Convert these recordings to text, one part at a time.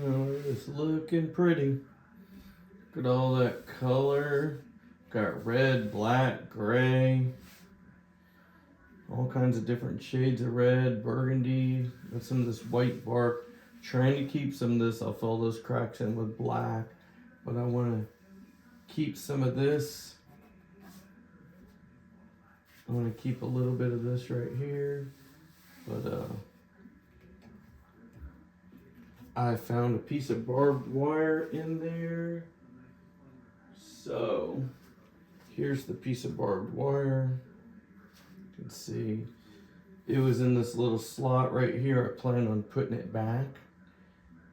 Oh, it's looking pretty. Look at all that color. Got red, black, gray. All kinds of different shades of red, burgundy. Got some of this white bark. Trying to keep some of this. I'll fill those cracks in with black. But I want to keep some of this. I want to keep a little bit of this right here. But I found a piece of barbed wire in there. So here's the piece of barbed wire. You can see it was in this little slot right here. I plan on putting it back,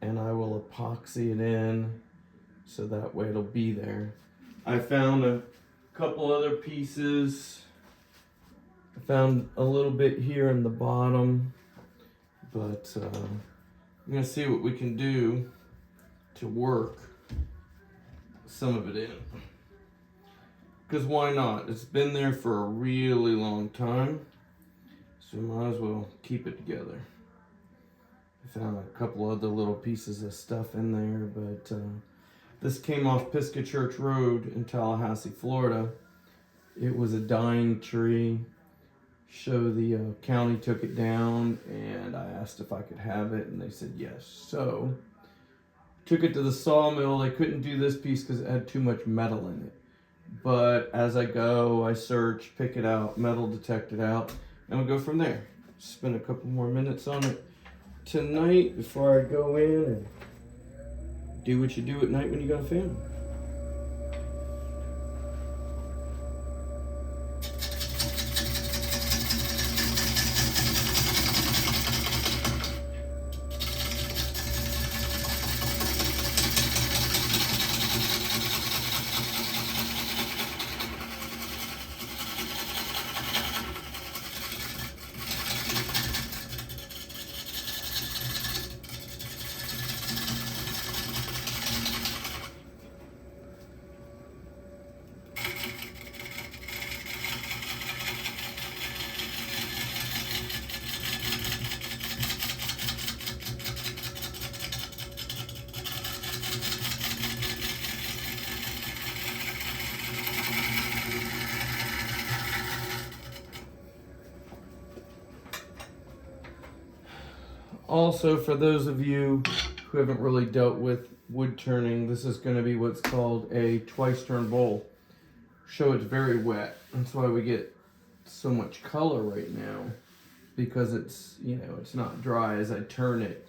and I will epoxy it in so that way it'll be there. I found a couple other pieces. I found a little bit here in the bottom, but I'm gonna see what we can do to work some of it in. Because why not? It's been there for a really long time, so might as well keep it together. I found a couple other little pieces of stuff in there, but this came off Pisgah Church Road in Tallahassee, Florida. It was a dying tree. The county took it down, and I asked if I could have it, and they said yes. So took it to the sawmill. They couldn't do this piece because it had too much metal in it. But as I go, I search, pick it out, metal detect it out, and we'll go from there. Spend a couple more minutes on it tonight before I go in and do what you do at night when you got a family. Also, for those of you who haven't really dealt with wood turning, this is going to be what's called a twice turn bowl. So it's very wet. That's why we get so much color right now, because it's, it's not dry. As I turn it,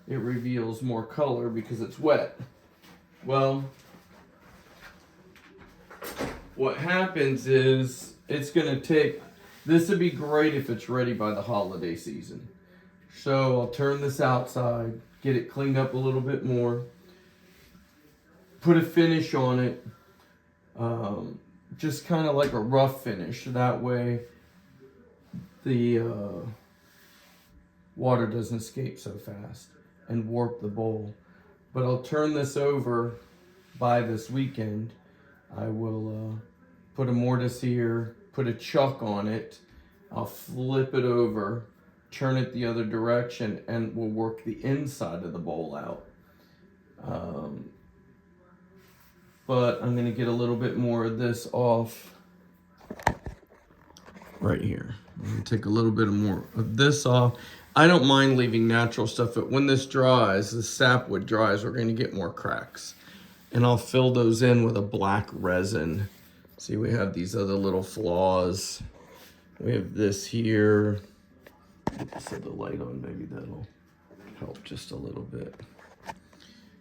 it reveals more color because it's wet. Well, what happens is it's going to take, this would be great if it's ready by the holiday season. So I'll turn this outside, get it cleaned up a little bit more, put a finish on it, just kind of like a rough finish. That way the water doesn't escape so fast and warp the bowl. But I'll turn this over by this weekend. I will put a mortise here, put a chuck on it, I'll flip it over, turn it the other direction, and we'll work the inside of the bowl out. But I'm going to get a little bit more of this off right here. I'm going to take a little bit more of this off. I don't mind leaving natural stuff, but when this dries, the sapwood dries, we're going to get more cracks. And I'll fill those in with a black resin. See, we have these other little flaws. We have this here. Set the light on, maybe that'll help just a little bit.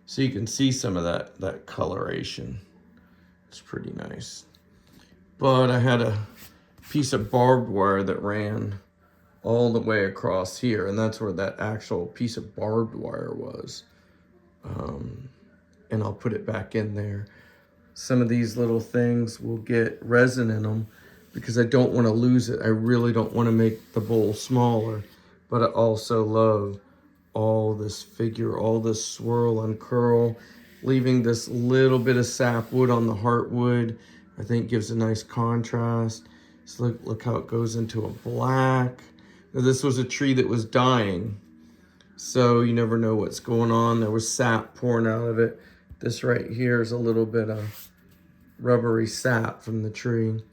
So you can see some of that coloration. It's pretty nice. But I had a piece of barbed wire that ran all the way across here, and that's where that actual piece of barbed wire was. And I'll put it back in there. Some of these little things will get resin in them because I don't want to lose it. I really don't want to make the bowl smaller, but I also love all this figure, all this swirl and curl, leaving this little bit of sapwood on the heartwood. I think gives a nice contrast. So look how it goes into a black. Now, this was a tree that was dying, So you never know what's going on. There was sap pouring out of it. This right here is a little bit of rubbery sap from the tree.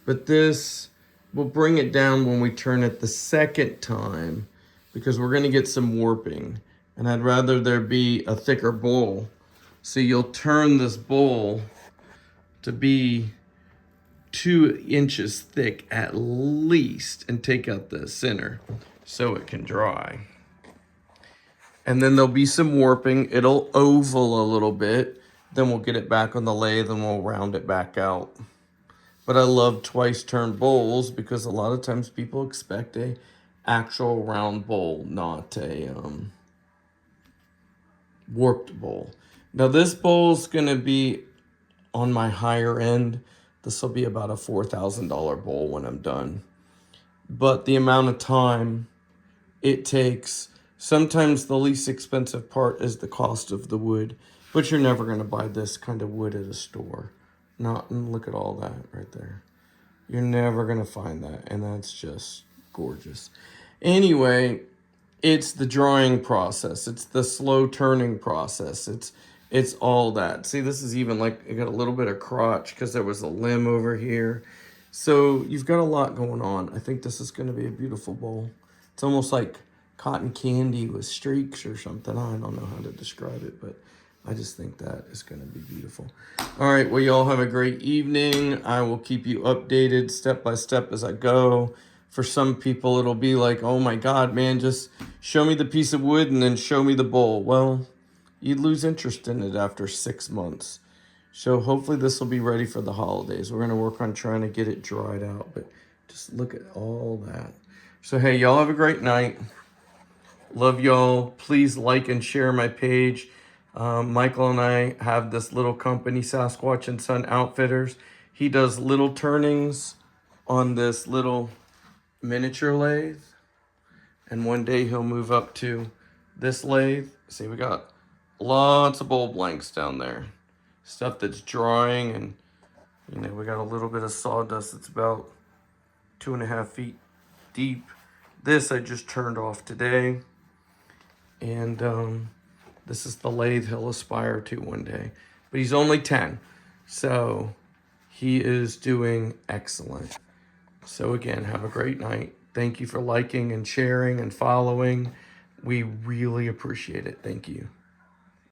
But this, we'll bring it down when we turn it the second time because we're gonna get some warping. And I'd rather there be a thicker bowl. So you'll turn this bowl to be 2 inches thick at least and take out the center so it can dry. And then there'll be some warping. It'll oval a little bit. Then we'll get it back on the lathe and we'll round it back out. But I love twice turned bowls because a lot of times people expect a actual round bowl, not a warped bowl. Now this bowl's gonna be on my higher end. This will be about a $4,000 bowl when I'm done. But the amount of time it takes, sometimes the least expensive part is the cost of the wood, but you're never gonna buy this kind of wood at a store. Not, and look at all that right there. You're never gonna find that, and that's just gorgeous. Anyway, it's the drying process. It's the slow turning process. It's all that. See, this is even like, I got a little bit of crotch because there was a limb over here. So you've got a lot going on. I think this is gonna be a beautiful bowl. It's almost like cotton candy with streaks or something. I don't know how to describe it, but I just think that is going to be beautiful. All right, well, y'all have a great evening. I will keep you updated step by step as I go. For some people, it'll be like, oh my God, man, just show me the piece of wood and then show me the bowl. Well, you'd lose interest in it after 6 months. So hopefully this will be ready for the holidays. We're going to work on trying to get it dried out, but just look at all that. So, hey, y'all have a great night. Love y'all. Please like and share my page. Michael and I have this little company, Sasquatch and Son Outfitters. He does little turnings on this little miniature lathe. And one day he'll move up to this lathe. See, we got lots of bowl blanks down there. Stuff that's drying, and you know, we got a little bit of sawdust that's about 2.5 feet deep. This I just turned off today. And this is the lathe he'll aspire to one day. But he's only 10. So he is doing excellent. So again, have a great night. Thank you for liking and sharing and following. We really appreciate it. Thank you.